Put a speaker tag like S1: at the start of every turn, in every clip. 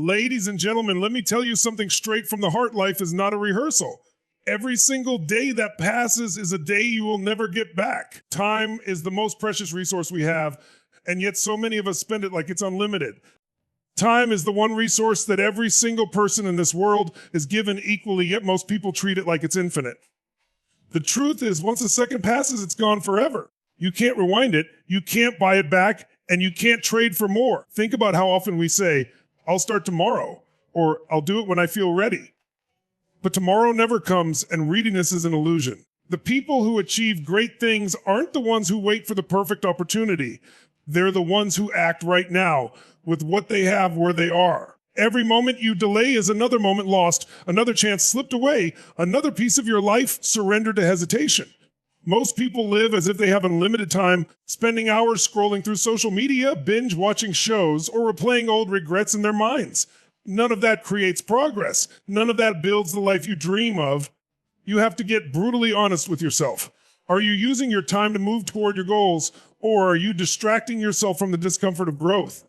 S1: Ladies and gentlemen, let me tell you something straight from the heart. Life is not a rehearsal. Every single day that passes is a day you will never get back. Time is the most precious resource we have, and yet so many of us spend it like it's unlimited. Time is the one resource that every single person in this world is given equally, yet most people treat it like it's infinite. The truth is, once a second passes, it's gone forever. You can't rewind it, you can't buy it back, and you can't trade for more. Think about how often we say, I'll start tomorrow, or I'll do it when I feel ready. But tomorrow never comes, and readiness is an illusion. The people who achieve great things aren't the ones who wait for the perfect opportunity. They're the ones who act right now, with what they have where they are. Every moment you delay is another moment lost, another chance slipped away, another piece of your life surrendered to hesitation. Most people live as if they have unlimited time, spending hours scrolling through social media, binge watching shows, or replaying old regrets in their minds. None of that creates progress. None of that builds the life you dream of. You have to get brutally honest with yourself. Are you using your time to move toward your goals, or are you distracting yourself from the discomfort of growth?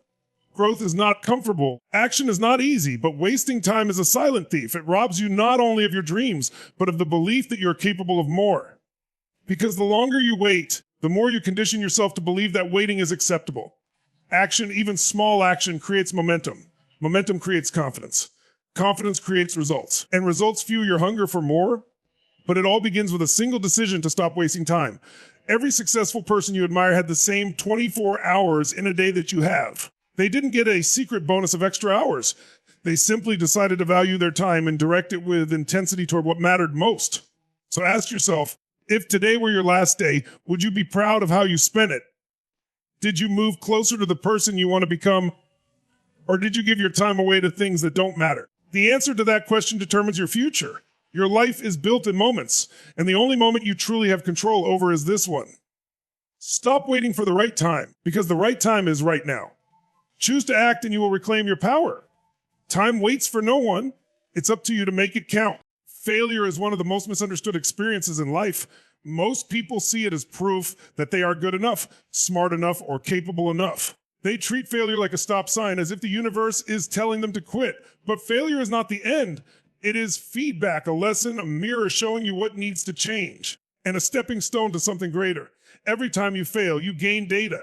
S1: Growth is not comfortable. Action is not easy, but wasting time is a silent thief. It robs you not only of your dreams, but of the belief that you're capable of more. Because the longer you wait, the more you condition yourself to believe that waiting is acceptable. Action, even small action, creates momentum. Momentum creates confidence. Confidence creates results. And results fuel your hunger for more. But it all begins with a single decision to stop wasting time. Every successful person you admire had the same 24 hours in a day that you have. They didn't get a secret bonus of extra hours. They simply decided to value their time and direct it with intensity toward what mattered most. So ask yourself, if today were your last day, would you be proud of how you spent it? Did you move closer to the person you want to become? Or did you give your time away to things that don't matter? The answer to that question determines your future. Your life is built in moments, and the only moment you truly have control over is this one. Stop waiting for the right time, because the right time is right now. Choose to act and you will reclaim your power. Time waits for no one. It's up to you to make it count. Failure is one of the most misunderstood experiences in life. Most people see it as proof that they are good enough, smart enough, or capable enough. They treat failure like a stop sign, as if the universe is telling them to quit. But failure is not the end. It is feedback, a lesson, a mirror showing you what needs to change, and a stepping stone to something greater. Every time you fail, you gain data.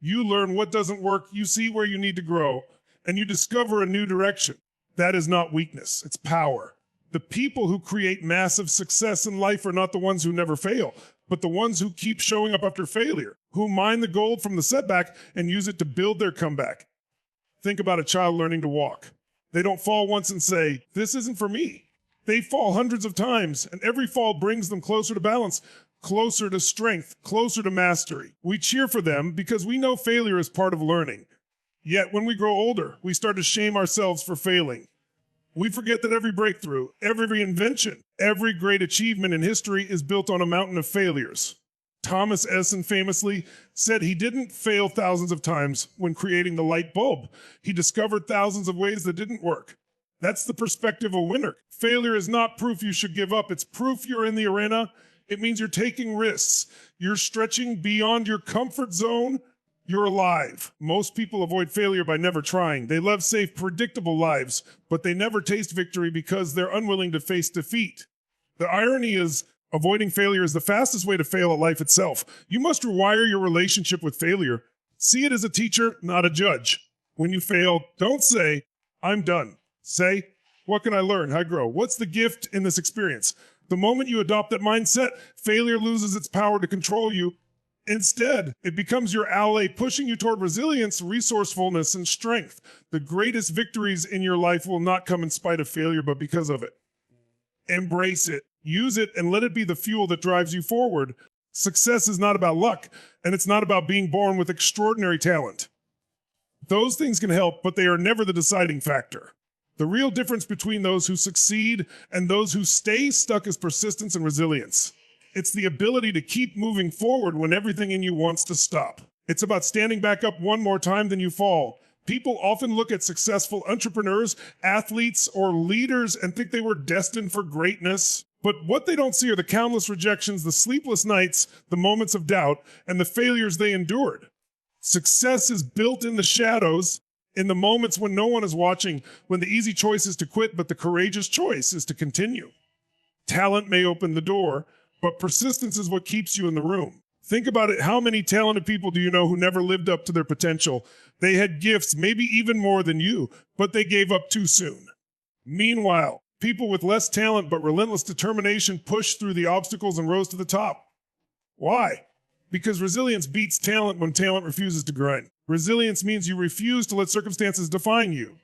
S1: You learn what doesn't work, you see where you need to grow, and you discover a new direction. That is not weakness, it's power. The people who create massive success in life are not the ones who never fail, but the ones who keep showing up after failure, who mine the gold from the setback and use it to build their comeback. Think about a child learning to walk. They don't fall once and say, this isn't for me. They fall hundreds of times, and every fall brings them closer to balance, closer to strength, closer to mastery. We cheer for them because we know failure is part of learning. Yet when we grow older, we start to shame ourselves for failing. We forget that every breakthrough, every invention, every great achievement in history is built on a mountain of failures. Thomas Edison famously said he didn't fail thousands of times when creating the light bulb. He discovered thousands of ways that didn't work. That's the perspective of a winner. Failure is not proof you should give up. It's proof you're in the arena. It means you're taking risks. You're stretching beyond your comfort zone. You're alive. Most people avoid failure by never trying. They live safe, predictable lives, but they never taste victory because they're unwilling to face defeat. The irony is, avoiding failure is the fastest way to fail at life itself. You must rewire your relationship with failure. See it as a teacher, not a judge. When you fail, don't say, I'm done. Say, what can I learn? How grow? What's the gift in this experience? The moment you adopt that mindset, failure loses its power to control you. Instead, it becomes your ally, pushing you toward resilience, resourcefulness, and strength. The greatest victories in your life will not come in spite of failure, but because of it. Embrace it, use it, and let it be the fuel that drives you forward. Success is not about luck, and it's not about being born with extraordinary talent. Those things can help, but they are never the deciding factor. The real difference between those who succeed and those who stay stuck is persistence and resilience. It's the ability to keep moving forward when everything in you wants to stop. It's about standing back up one more time than you fall. People often look at successful entrepreneurs, athletes, or leaders and think they were destined for greatness. But what they don't see are the countless rejections, the sleepless nights, the moments of doubt, and the failures they endured. Success is built in the shadows. In the moments when no one is watching, when the easy choice is to quit, but the courageous choice is to continue. Talent may open the door, but persistence is what keeps you in the room. Think about it. How many talented people do you know who never lived up to their potential? They had gifts, maybe even more than you, but they gave up too soon. Meanwhile, people with less talent but relentless determination pushed through the obstacles and rose to the top. Why? Because resilience beats talent when talent refuses to grind. Resilience means you refuse to let circumstances define you.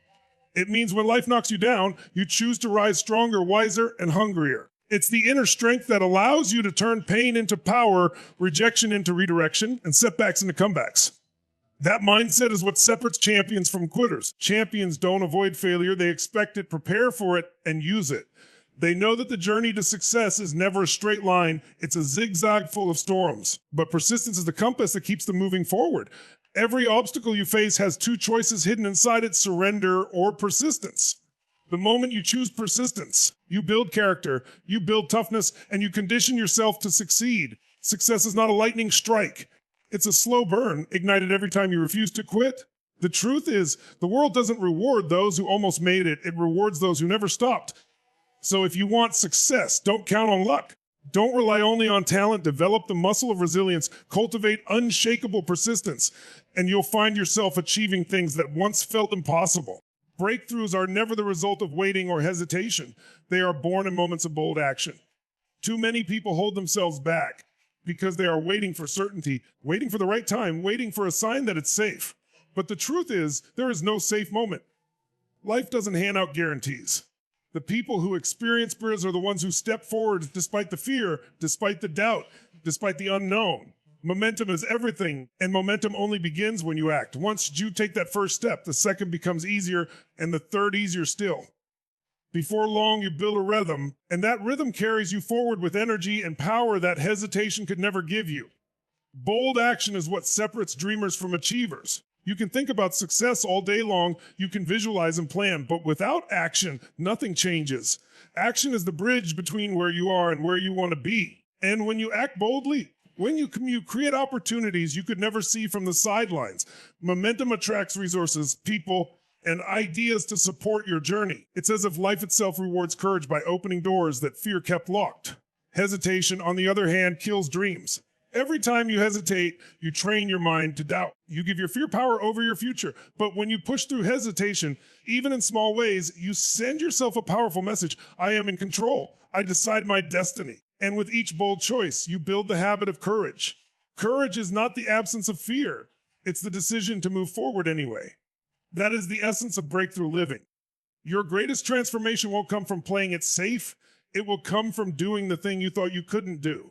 S1: It means when life knocks you down, you choose to rise stronger, wiser, and hungrier. It's the inner strength that allows you to turn pain into power, rejection into redirection, and setbacks into comebacks. That mindset is what separates champions from quitters. Champions don't avoid failure, they expect it, prepare for it, and use it. They know that the journey to success is never a straight line, it's a zigzag full of storms. But persistence is the compass that keeps them moving forward. Every obstacle you face has two choices hidden inside it: surrender or persistence. The moment you choose persistence, you build character, you build toughness, and you condition yourself to succeed. Success is not a lightning strike. It's a slow burn, ignited every time you refuse to quit. The truth is, the world doesn't reward those who almost made it. It rewards those who never stopped. So if you want success, don't count on luck. Don't rely only on talent. Develop the muscle of resilience. Cultivate unshakable persistence, and you'll find yourself achieving things that once felt impossible. Breakthroughs are never the result of waiting or hesitation. They are born in moments of bold action. Too many people hold themselves back because they are waiting for certainty, waiting for the right time, waiting for a sign that it's safe. But the truth is, there is no safe moment. Life doesn't hand out guarantees. The people who experience spirits are the ones who step forward despite the fear, despite the doubt, despite the unknown. Momentum is everything, and momentum only begins when you act. Once you take that first step, the second becomes easier, and the third easier still. Before long, you build a rhythm, and that rhythm carries you forward with energy and power that hesitation could never give you. Bold action is what separates dreamers from achievers. You can think about success all day long, you can visualize and plan, but without action, nothing changes. Action is the bridge between where you are and where you want to be. And when you act boldly, when you create opportunities you could never see from the sidelines. Momentum attracts resources, people, and ideas to support your journey. It's as if life itself rewards courage by opening doors that fear kept locked. Hesitation, on the other hand, kills dreams. Every time you hesitate, you train your mind to doubt. You give your fear power over your future. But when you push through hesitation, even in small ways, you send yourself a powerful message. I am in control. I decide my destiny. And with each bold choice, you build the habit of courage. Courage is not the absence of fear. It's the decision to move forward anyway. That is the essence of breakthrough living. Your greatest transformation won't come from playing it safe. It will come from doing the thing you thought you couldn't do.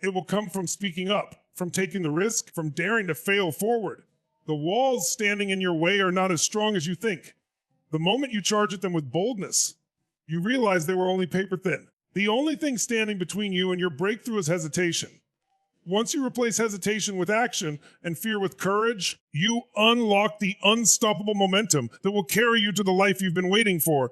S1: It will come from speaking up, from taking the risk, from daring to fail forward. The walls standing in your way are not as strong as you think. The moment you charge at them with boldness, you realize they were only paper thin. The only thing standing between you and your breakthrough is hesitation. Once you replace hesitation with action and fear with courage, you unlock the unstoppable momentum that will carry you to the life you've been waiting for.